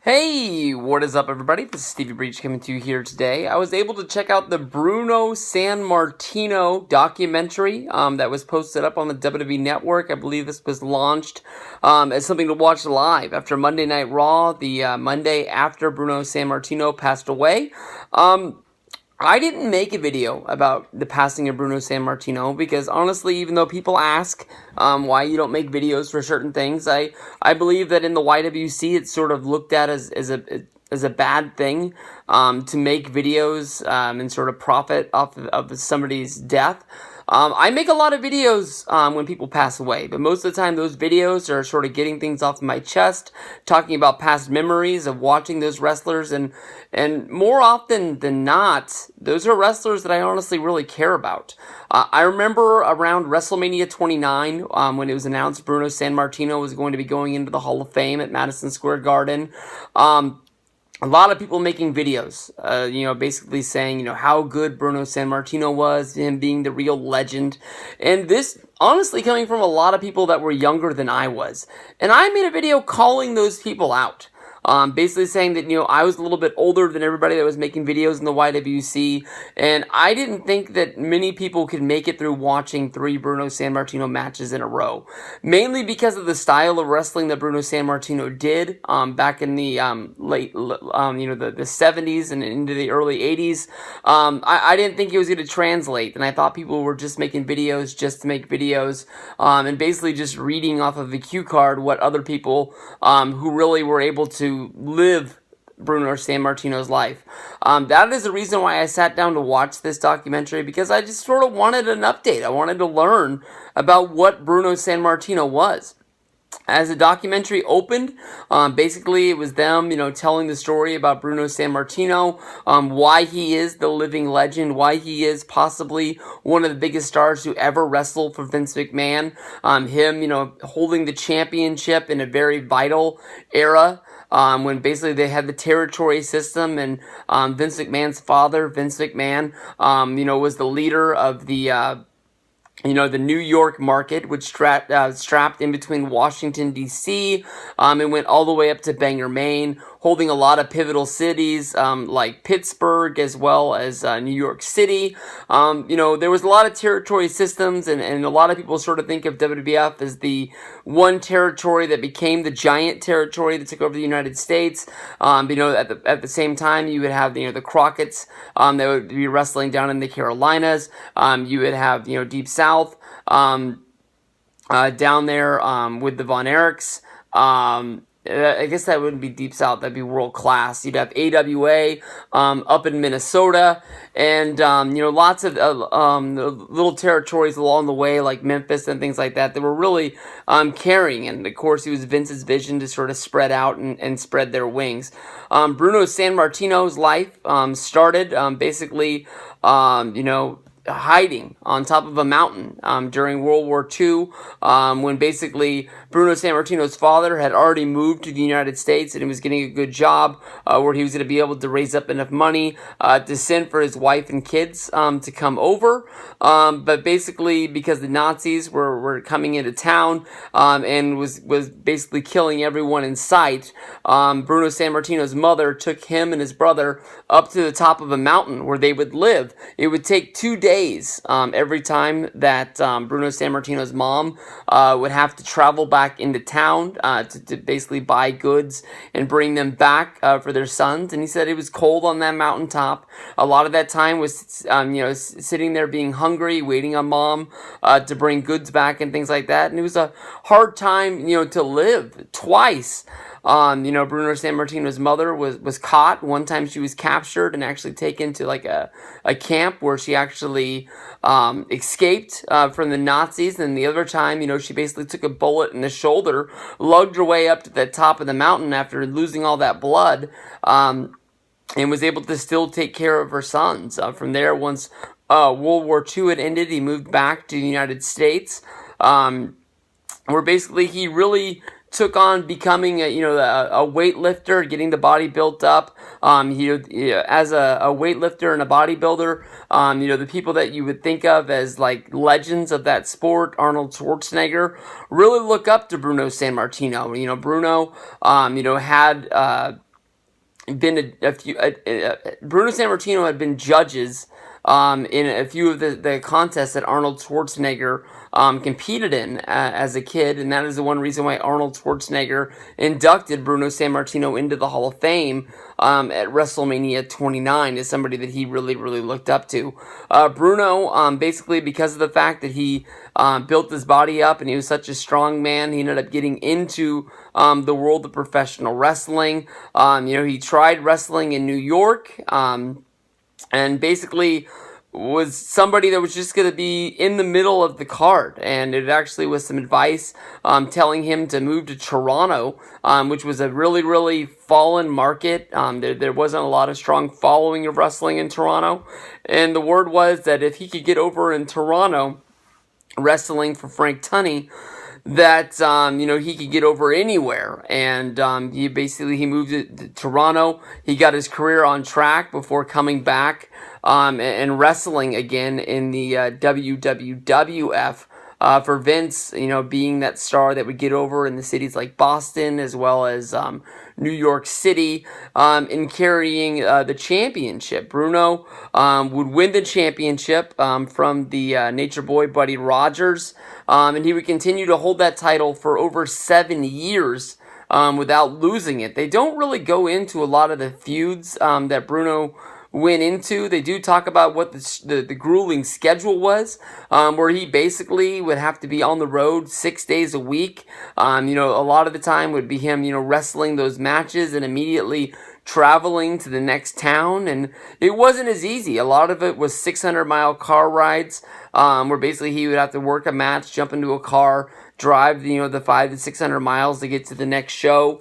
Hey, what is up, everybody? This is Stevie Breach coming to you here today. I was able to check out the Bruno Sammartino documentary that was posted up on the WWE Network. I believe this was launched as something to watch live after Monday Night Raw, the Monday after Bruno Sammartino passed away. I didn't make a video about the passing of Bruno Sammartino because honestly, even though people ask why you don't make videos for certain things, I believe that in the YWC it's sort of looked at as a bad thing to make videos and sort of profit off of somebody's death. I make a lot of videos when people pass away, but most of the time those videos are sort of getting things off my chest, talking about past memories of watching those wrestlers, and more often than not, those are wrestlers that I honestly really care about. I remember around WrestleMania 29 when it was announced Bruno Sammartino was going to be going into the Hall of Fame at Madison Square Garden. A lot of people making videos, basically saying, how good Bruno Sammartino was, him being the real legend. And this, honestly, coming from a lot of people that were younger than I was. And I made a video calling those people out. Basically saying that, I was a little bit older than everybody that was making videos in the YWC, and I didn't think that many people could make it through watching 3 Bruno Sammartino matches in a row. Mainly because of the style of wrestling that Bruno Sammartino did, back in the, the 70s and into the early 80s. I didn't think it was going to translate, and I thought people were just making videos just to make videos, and basically just reading off of the cue card what other people, who really were able to live Bruno Sammartino's life. That is the reason why I sat down to watch this documentary, because I just sort of wanted an update. I wanted to learn about what Bruno Sammartino was. As the documentary opened, basically it was them, telling the story about Bruno Sammartino, why he is the living legend, why he is possibly one of the biggest stars to ever wrestle for Vince McMahon, him, holding the championship in a very vital era, when basically they had the territory system, and Vince McMahon's father, Vince McMahon, was the leader of the New York market, which strapped in between Washington, D.C., and went all the way up to Bangor, Maine, holding a lot of pivotal cities, like Pittsburgh, as well as New York City. There was a lot of territory systems, and a lot of people sort of think of WWF as the one territory that became the giant territory that took over the United States. At the same time, you would have, the Crockett's, that would be wrestling down in the Carolinas. You would have, Deep South, down there, with the Von Erichs. I guess that wouldn't be Deep South, that'd be World Class. You'd have AWA, up in Minnesota, and, lots of, little territories along the way, like Memphis and things like that were really, carrying, and of course it was Vince's vision to sort of spread out and spread their wings. Bruno Sammartino's life, started, basically, hiding on top of a mountain during World War II, when basically Bruno Sammartino's father had already moved to the United States and he was getting a good job where he was going to be able to raise up enough money to send for his wife and kids to come over. But basically, because the Nazis were coming into town and was basically killing everyone in sight, Bruno Sammartino's mother took him and his brother up to the top of a mountain where they would live. It would take 2 days every time that Bruno Sammartino's mom would have to travel back into town to basically buy goods and bring them back for their sons. And he said it was cold on that mountaintop. A lot of that time was sitting there being hungry, waiting on mom to bring goods back and things like that. And it was a hard time to live twice. Bruno Sammartino's mother was caught. One time she was captured and actually taken to like a camp where she actually escaped from the Nazis. And the other time, she basically took a bullet in the shoulder, lugged her way up to the top of the mountain after losing all that blood, and was able to still take care of her sons. From there, once World War II had ended, he moved back to the United States, where basically he really took on becoming a weightlifter, getting the body built up. As a weightlifter and a bodybuilder, the people that you would think of as like legends of that sport, Arnold Schwarzenegger, really look up to Bruno Sammartino. Bruno, had been a few. Bruno Sammartino had been judges in a few of the contests that Arnold Schwarzenegger competed in as a kid, and that is the one reason why Arnold Schwarzenegger inducted Bruno Sammartino into the Hall of Fame at WrestleMania 29 as somebody that he really, really looked up to. Bruno, basically because of the fact that he built his body up and he was such a strong man, he ended up getting into the world of professional wrestling. He tried wrestling in New York, and basically was somebody that was just going to be in the middle of the card. And it actually was some advice telling him to move to Toronto, which was a really, really fallen market. There wasn't a lot of strong following of wrestling in Toronto. And the word was that if he could get over in Toronto wrestling for Frank Tunney, that he could get over anywhere. And he moved to Toronto. He got his career on track before coming back and wrestling again in the WWF. For Vince, being that star that would get over in the cities like Boston as well as New York City, in carrying the championship. Bruno would win the championship from the Nature Boy Buddy Rogers, and he would continue to hold that title for over 7 years without losing it. They don't really go into a lot of the feuds that Bruno went into. They do talk about what the grueling schedule was, where he basically would have to be on the road 6 days a week. A lot of the time would be him, wrestling those matches and immediately traveling to the next town, and it wasn't as easy. A lot of it was 600-mile car rides, where basically he would have to work a match, jump into a car, drive, the 500 to 600 miles to get to the next show.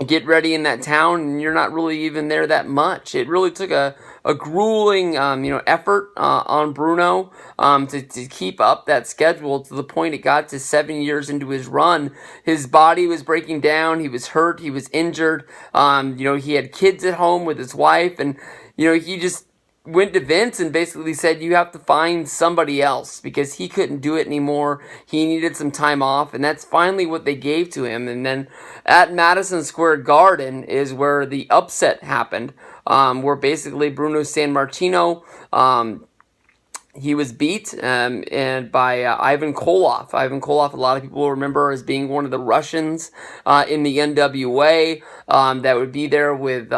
Get ready in that town, and you're not really even there that much. It really took a grueling, effort on Bruno to keep up that schedule to the point it got to 7 years into his run. His body was breaking down. He was hurt. He was injured. He had kids at home with his wife, and he just went to Vince and basically said, you have to find somebody else, because he couldn't do it anymore. He needed some time off, and that's finally what they gave to him. And then at Madison Square Garden is where the upset happened, where basically Bruno Sammartino, he was beat and by Ivan Koloff. Ivan Koloff, a lot of people remember as being one of the Russians in the NWA that would be there with...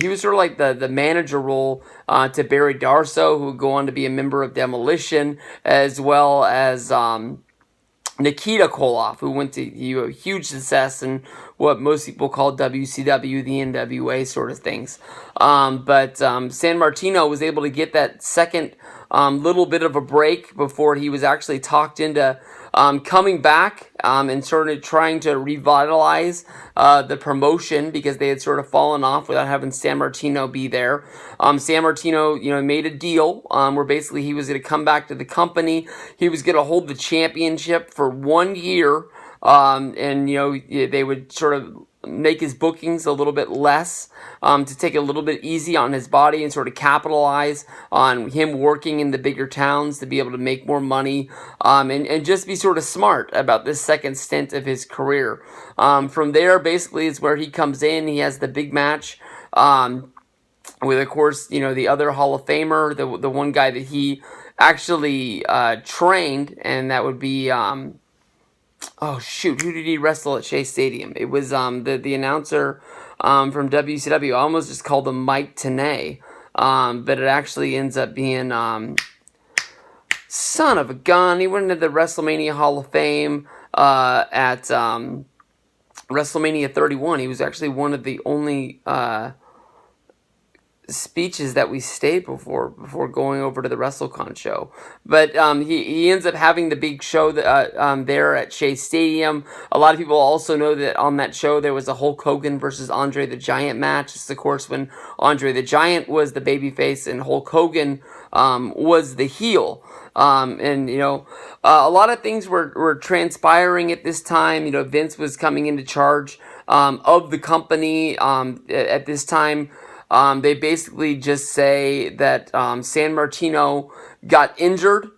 he was sort of like the manager role to Barry Darso, who would go on to be a member of Demolition, as well as Nikita Koloff, who went to huge success in what most people call WCW, the NWA sort of things. But Sammartino was able to get that second little bit of a break before he was actually talked into coming back and sort of trying to revitalize the promotion, because they had sort of fallen off without having Sammartino be there. Sammartino, made a deal where basically he was going to come back to the company. He was going to hold the championship for 1 year, and they would sort of make his bookings a little bit less, to take it a little bit easy on his body and sort of capitalize on him working in the bigger towns to be able to make more money, and just be sort of smart about this second stint of his career. From there, basically, is where he comes in. He has the big match with, of course, the other Hall of Famer, the one guy that he actually trained, and that would be... oh shoot, who did he wrestle at Shea Stadium? It was the announcer from WCW. I almost just called him Mike Tenay, but it actually ends up being son of a gun. He went into the WrestleMania Hall of Fame at WrestleMania 31. He was actually one of the only speeches that we stayed before going over to the WrestleCon show. But he ends up having the big show there at Shea Stadium. A lot of people also know that on that show there was a Hulk Hogan versus Andre the Giant match. It's of course when Andre the Giant was the babyface and Hulk Hogan was the heel. A lot of things were transpiring at this time. Vince was coming into charge of the company at this time. They basically just say that Sammartino got injured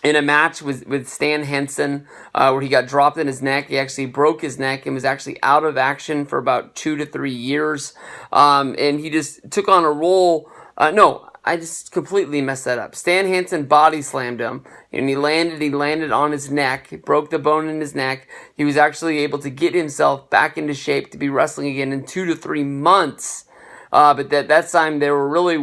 in a match with Stan Henson, where he got dropped in his neck. He actually broke his neck and was actually out of action for about 2 to 3 years. And he just took on a role. No, I just completely messed that up. Stan Henson body slammed him, and he landed on his neck. He broke the bone in his neck. He was actually able to get himself back into shape to be wrestling again in 2 to 3 months. But that time they were really,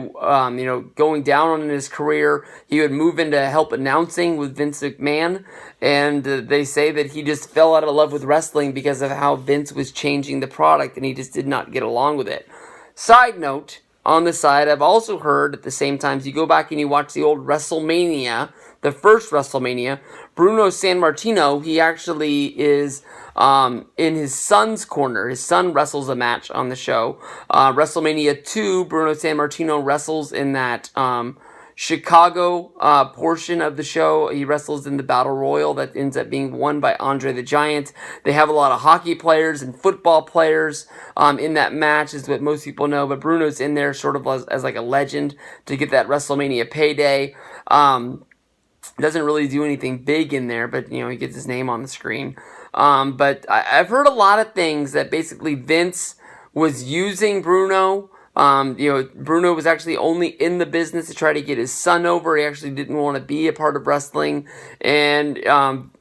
going down on his career. He would move into help announcing with Vince McMahon, and they say that he just fell out of love with wrestling because of how Vince was changing the product, and he just did not get along with it. Side note, on the side, I've also heard at the same time, you go back and you watch the old WrestleMania, the first WrestleMania, Bruno Sammartino, he actually is in his son's corner. His son wrestles a match on the show. WrestleMania 2, Bruno Sammartino wrestles in that Chicago portion of the show. He wrestles in the Battle Royal that ends up being won by Andre the Giant. They have a lot of hockey players and football players in that match, is what most people know, but Bruno's in there sort of as like a legend to get that WrestleMania payday. Doesn't really do anything big in there, but he gets his name on the screen. But I've heard a lot of things that basically Vince was using Bruno. Bruno was actually only in the business to try to get his son over. He actually didn't want to be a part of wrestling, and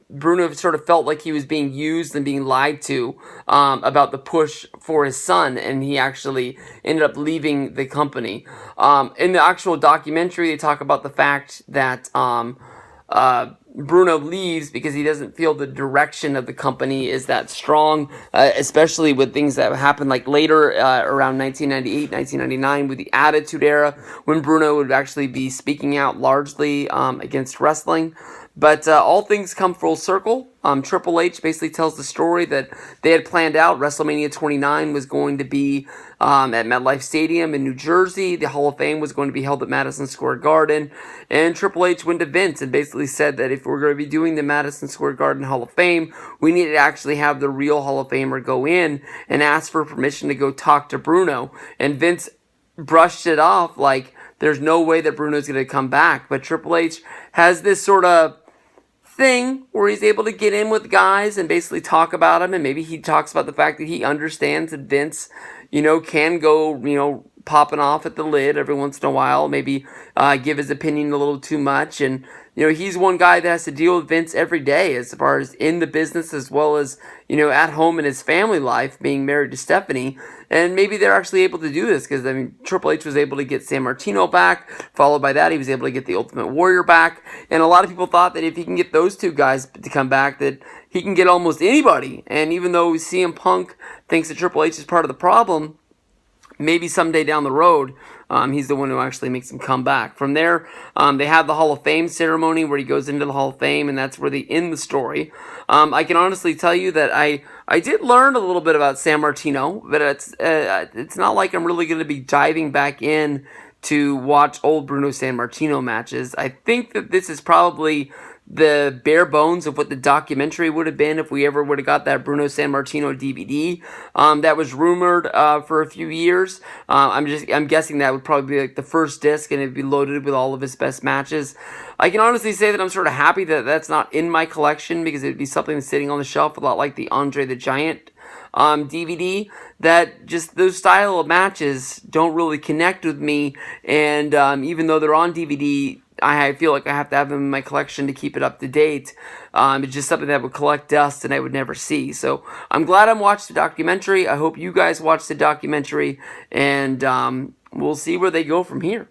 Bruno sort of felt like he was being used and being lied to about the push for his son, and he actually ended up leaving the company. In the actual documentary, they talk about the fact that Bruno leaves because he doesn't feel the direction of the company is that strong, especially with things that happened like later around 1998, 1999 with the Attitude Era, when Bruno would actually be speaking out largely against wrestling. But all things come full circle. Triple H basically tells the story that they had planned out WrestleMania 29 was going to be at MetLife Stadium in New Jersey. The Hall of Fame was going to be held at Madison Square Garden. And Triple H went to Vince and basically said that if we're going to be doing the Madison Square Garden Hall of Fame, we need to actually have the real Hall of Famer go in and ask for permission to go talk to Bruno. And Vince brushed it off like there's no way that Bruno's going to come back. But Triple H has this sort of thing where he's able to get in with guys and basically talk about him, and maybe he talks about the fact that he understands that Vince, can go, popping off at the lid every once in a while, maybe give his opinion a little too much, and he's one guy that has to deal with Vince every day as far as in the business as well as, at home in his family life, being married to Stephanie. And maybe they're actually able to do this because, Triple H was able to get Sammartino back. Followed by that, he was able to get the Ultimate Warrior back. And a lot of people thought that if he can get those two guys to come back, that he can get almost anybody. And even though CM Punk thinks that Triple H is part of the problem, maybe someday down the road, he's the one who actually makes him come back. From there, they have the Hall of Fame ceremony where he goes into the Hall of Fame, and that's where they end the story. I can honestly tell you that I did learn a little bit about Sammartino, but it's not like I'm really going to be diving back in to watch old Bruno Sammartino matches. I think that this is probably the bare bones of what the documentary would have been if we ever would have got that Bruno Sammartino DVD that was rumored for a few years. I'm guessing that would probably be like the first disc, and it'd be loaded with all of his best matches. I can honestly say that I'm sort of happy that that's not in my collection, because it'd be something that's sitting on the shelf a lot like the Andre the Giant DVD, that just those style of matches don't really connect with me, and even though they're on DVD, I feel like I have to have them in my collection to keep it up to date. It's just something that would collect dust and I would never see. So I'm glad I watched the documentary. I hope you guys watch the documentary, and we'll see where they go from here.